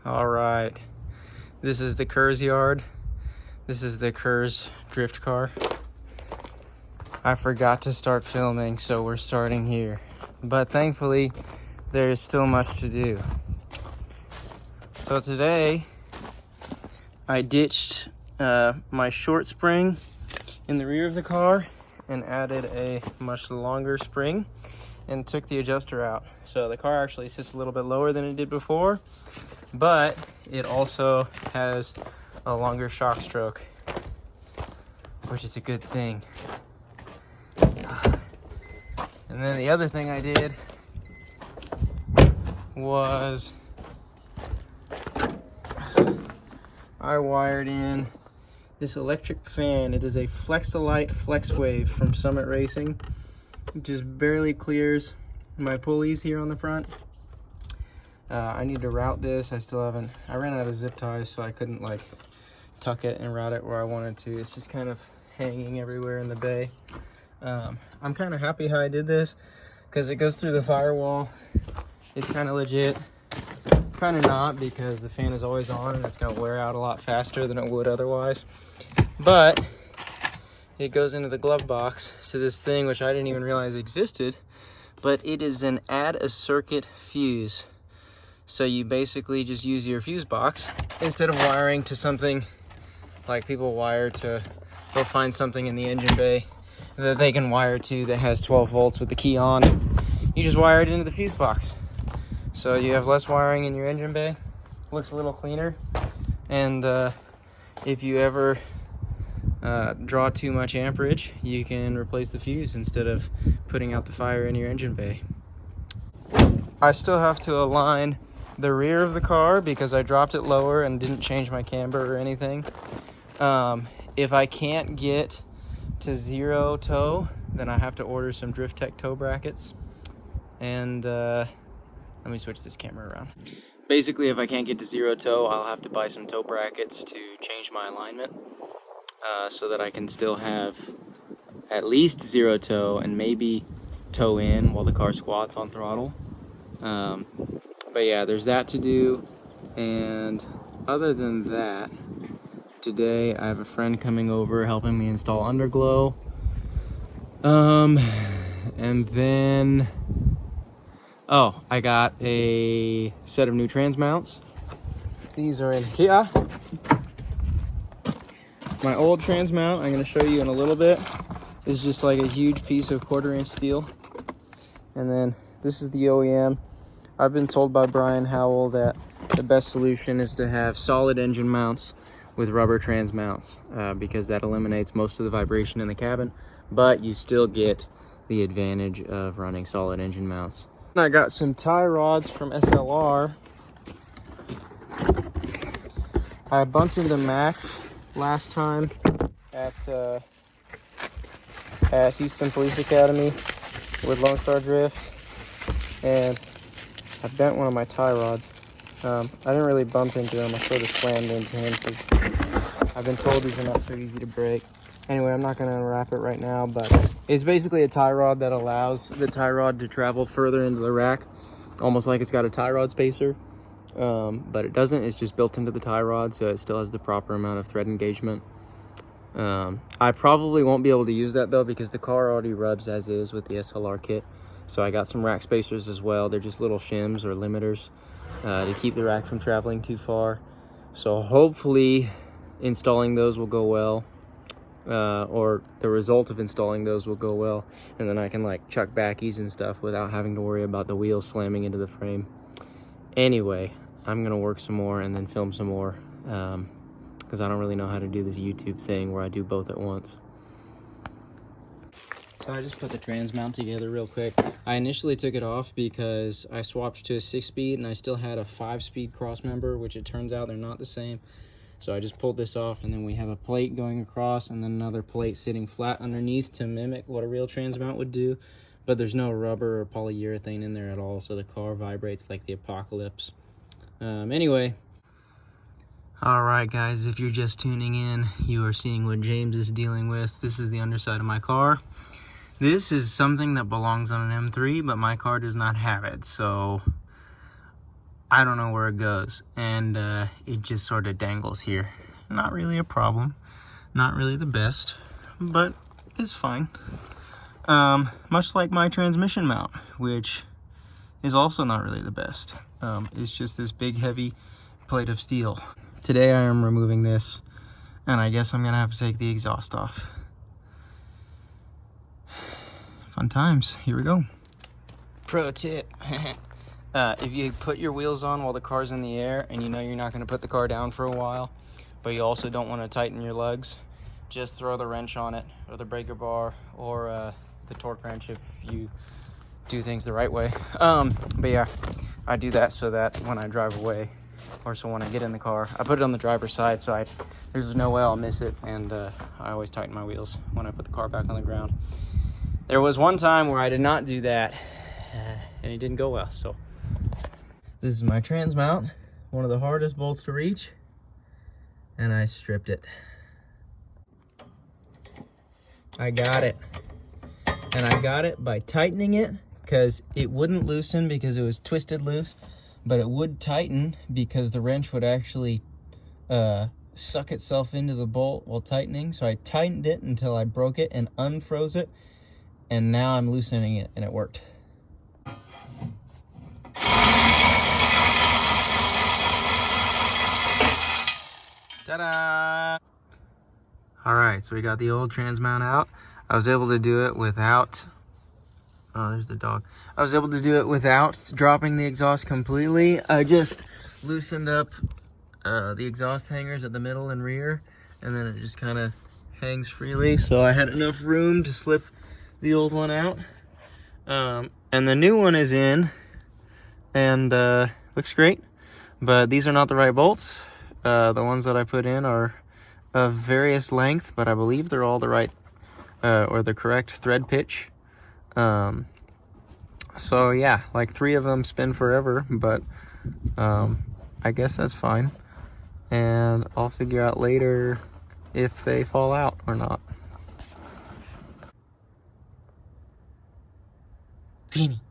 All right, this is the Kerr's yard. This is the Kerr's drift car. I forgot to start filming, so we're starting here. But thankfully, there is still much to do. So today, I ditched my short spring in the rear of the car and added a much longer spring and took the adjuster out. So the car actually sits a little bit lower than it did before, but it also has a longer shock stroke, which is a good thing. And then the other thing I did was I wired in this electric fan. It is a Flexolite FlexWave from Summit Racing. It just barely clears my pulleys here on the front. I need to route this. I ran out of zip ties, so I couldn't like tuck it and route it where I wanted to. It's just kind of hanging everywhere in the bay. I'm kind of happy how I did this because it goes through the firewall. It's kind of legit. Kind of not, because the fan is always on and it's going to wear out a lot faster than it would otherwise. But it goes into the glove box to this thing which I didn't even realize existed, but it is an add a circuit fuse. So you basically just use your fuse box instead of wiring to something like people wire to go find something in the engine bay that they can wire to that has 12 volts with the key on. You just wire it into the fuse box. So you have less wiring in your engine bay. Looks a little cleaner. And if you ever draw too much amperage, you can replace the fuse instead of putting out the fire in your engine bay. I still have to align the rear of the car because I dropped it lower and didn't change my camber or anything. If I can't get to zero toe, then I have to order some Drift Tech toe brackets. And let me switch this camera around. Basically, if I can't get to zero toe, I'll have to buy some toe brackets to change my alignment so that I can still have at least zero toe and maybe toe in while the car squats on throttle. But yeah, there's that to do. And other than that, today I have a friend coming over helping me install underglow. And then I got a set of new trans mounts. These are in here. My old trans mount, I'm going to show you in a little bit, is just like a huge piece of 1/4 inch steel. And then this is the OEM. I've been told by Brian Howell that the best solution is to have solid engine mounts with rubber trans mounts because that eliminates most of the vibration in the cabin, but you still get the advantage of running solid engine mounts. I got some tie rods from SLR. I bumped into Max last time at Houston Police Academy with Lone Star Drift, and I bent one of my tie rods. I didn't really bump into him. I sort of slammed into him because I've been told these are not so easy to break. Anyway, I'm not going to unwrap it right now, but it's basically a tie rod that allows the tie rod to travel further into the rack, almost like it's got a tie rod spacer, but it doesn't. It's just built into the tie rod, so it still has the proper amount of thread engagement. I probably won't be able to use that though because the car already rubs as is with the SLR kit. So I got some rack spacers as well. They're just little shims or limiters to keep the rack from traveling too far. So hopefully installing those will go well, or the result of installing those will go well, and then I can like chuck backies and stuff without having to worry about the wheel slamming into the frame. Anyway, I'm gonna work some more and then film some more because I don't really know how to do this YouTube thing where I do both at once. So I just put the trans mount together real quick. I initially took it off because I swapped to a 6-speed and I still had a 5-speed cross member, which it turns out they're not the same. So I just pulled this off, and then we have a plate going across and then another plate sitting flat underneath to mimic what a real trans mount would do. But there's no rubber or polyurethane in there at all, so the car vibrates like the apocalypse. Anyway. Alright guys, if you're just tuning in, you are seeing what James is dealing with. This is the underside of my car. This is something that belongs on an M3, but my car does not have it, so I don't know where it goes, and it just sort of dangles here. Not really a problem, not really the best, but it's fine. Much like my transmission mount, which is also not really the best. It's just this big heavy plate of steel. Today I am removing this, and I guess I'm gonna have to take the exhaust off. Fun times, here we go. Pro tip. If you put your wheels on while the car's in the air and you know you're not going to put the car down for a while, but you also don't want to tighten your lugs, just throw the wrench on it, or the breaker bar, or the torque wrench if you do things the right way. But yeah, I do that so that when I drive away, or so when I get in the car, I put it on the driver's side so there's no way I'll miss it, and I always tighten my wheels when I put the car back on the ground. There was one time where I did not do that, and it didn't go well, so. This is my trans mount, one of the hardest bolts to reach, and I stripped it. I got it. And I got it by tightening it, because it wouldn't loosen because it was twisted loose, but it would tighten because the wrench would actually suck itself into the bolt while tightening. So I tightened it until I broke it and unfroze it, and now I'm loosening it, and it worked. Ta-da! All right, so we got the old trans mount out. I was able to do it without, oh, there's the dog. I was able to do it without dropping the exhaust completely. I just loosened up the exhaust hangers at the middle and rear, and then it just kind of hangs freely. So I had enough room to slip the old one out. And the new one is in, and looks great, but these are not the right bolts. The ones that I put in are of various length, but I believe they're all the right, or the correct thread pitch. So yeah, like 3 of them spin forever, but I guess that's fine. And I'll figure out later if they fall out or not. Vinny.